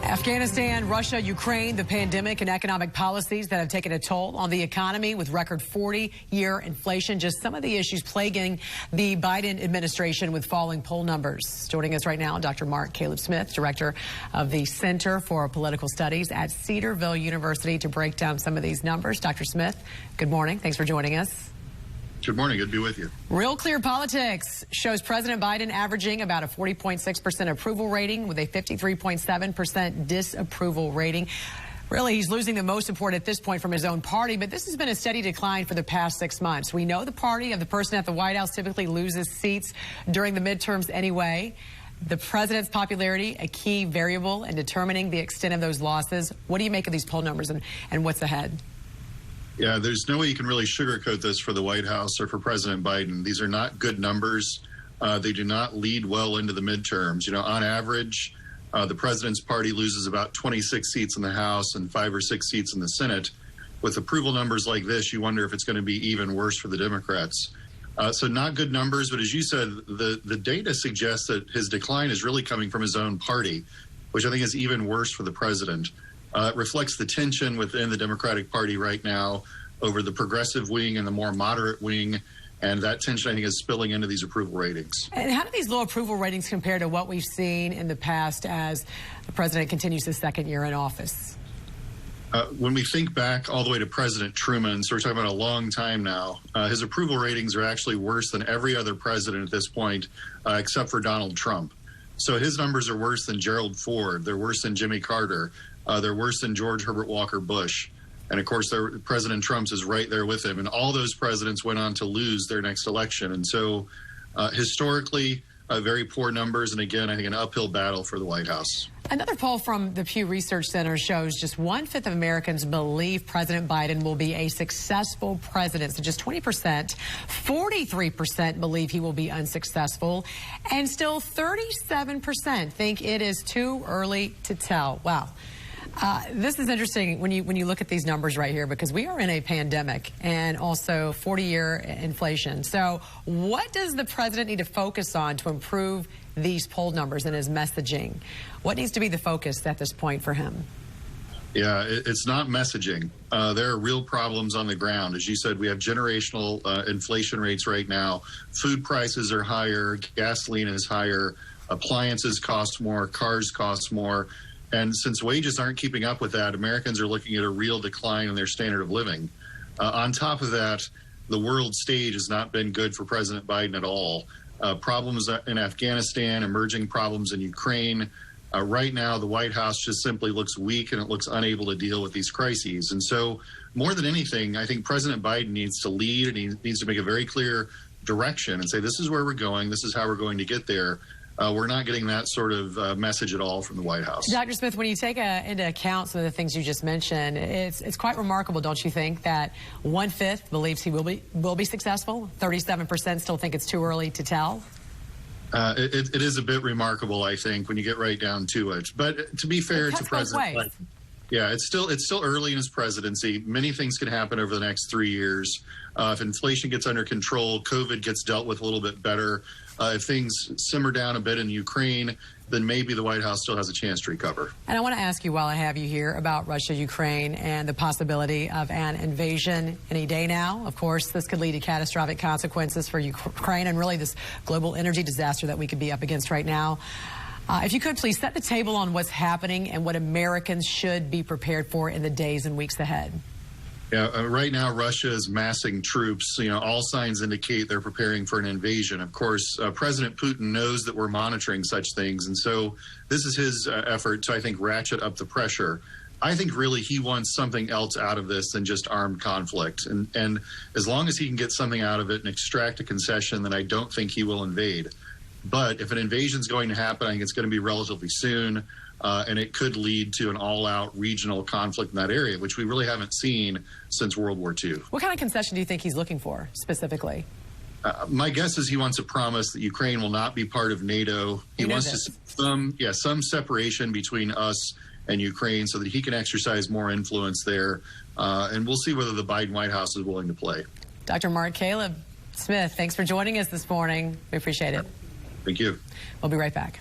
Afghanistan, Russia, Ukraine, the pandemic and economic policies that have taken a toll on the economy with record 40-year inflation. Just some of the issues plaguing the Biden administration with falling poll numbers. Joining us right now, Dr. Mark Caleb Smith, director of the Center for Political Studies at Cedarville University, to break down some of these numbers. Dr. Smith, good morning. Thanks for joining us. Good morning. Good to be with you. Real Clear Politics shows President Biden averaging about a 40.6% approval rating with a 53.7% disapproval rating. Really, he's losing the most support at this point from his own party, but this has been a steady decline for the past 6 months. We know the party of the person at the White House typically loses seats during the midterms anyway. The president's popularity, a key variable in determining the extent of those losses. What do you make of these poll numbers and what's ahead? Yeah, there's no way you can really sugarcoat this for the White House or for President Biden. These are not good numbers. They do not lead well into the midterms. You know, on average, the president's party loses about 26 seats in the House and 5 or 6 seats in the Senate. With approval numbers like this, you wonder if it's going to be even worse for the Democrats. So not good numbers, but as you said, the data suggests that his decline is really coming from his own party, which I think is even worse for the president. It reflects the tension within the Democratic Party right now over the progressive wing and the more moderate wing, and that tension, I think, is spilling into these approval ratings. And how do these low approval ratings compare to what we've seen in the past as the president continues his second year in office? When we think back all the way to President Truman, so we're talking about a long time now, his approval ratings are actually worse than every other president at this point, except for Donald Trump. So his numbers are worse than Gerald Ford. They're worse than Jimmy Carter. They're worse than George Herbert Walker Bush. And of course, President Trump's is right there with him. And all those presidents went on to lose their next election. And so historically, very poor numbers. And again, I think an uphill battle for the White House. Another poll from the Pew Research Center shows just 1/5 of Americans believe President Biden will be a successful president. So just 20%, 43% believe he will be unsuccessful, and still 37% think it is too early to tell. Wow. This is interesting when you look at these numbers right here, because we are in a pandemic and also 40-year inflation. So what does the president need to focus on to improve these poll numbers and his messaging? What needs to be the focus at this point for him? Yeah, it's not messaging. There are real problems on the ground. As you said, we have generational inflation rates right now. Food prices are higher, gasoline is higher, appliances cost more, cars cost more. And since wages aren't keeping up with that, Americans are looking at a real decline in their standard of living. On top of that, the world stage has not been good for President Biden at all. Problems in Afghanistan, emerging problems in Ukraine. Right now, the White House just simply looks weak and it looks unable to deal with these crises. And so more than anything, I think President Biden needs to lead, and he needs to make a very clear direction and say, this is where we're going. This is how we're going to get there. We're not getting that sort of message at all from the White House. Dr. Smith, when you take into account some of the things you just mentioned, it's quite remarkable, don't you think, that 1/5 believes he will be successful, 37% still think it's too early to tell? It is a bit remarkable, I think, when you get right down to it. But to be fair to President Biden, yeah, it's still early in his presidency. Many things can happen over the next 3 years. If inflation gets under control, COVID gets dealt with a little bit better. If things simmer down a bit in Ukraine, then maybe the White House still has a chance to recover. And I want to ask you, while I have you here, about Russia, Ukraine, and the possibility of an invasion any day now. Of course, this could lead to catastrophic consequences for Ukraine and really this global energy disaster that we could be up against right now. If you could, please set the table on what's happening and what Americans should be prepared for in the days and weeks ahead. Yeah, right now, Russia is massing troops. You know, all signs indicate they're preparing for an invasion. Of course, President Putin knows that we're monitoring such things. And so this is his effort to, I think, ratchet up the pressure. I think really he wants something else out of this than just armed conflict. And as long as he can get something out of it and extract a concession, then I don't think he will invade. But if an invasion is going to happen, I think it's going to be relatively soon. And it could lead to an all-out regional conflict in that area, which we really haven't seen since World War II. What kind of concession do you think he's looking for specifically? My guess is he wants a promise that Ukraine will not be part of NATO. He wants to see some separation between us and Ukraine so that he can exercise more influence there. And we'll see whether the Biden White House is willing to play. Dr. Mark Caleb Smith, thanks for joining us this morning. We appreciate it. Thank you. We'll be right back.